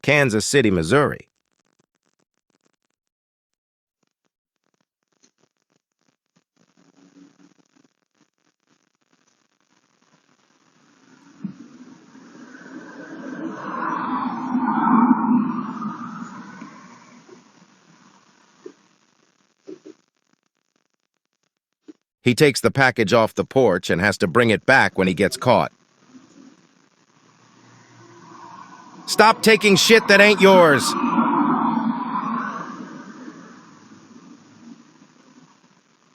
Kansas City, Missouri. He takes the package off the porch and has to bring it back when he gets caught. Stop taking shit that ain't yours!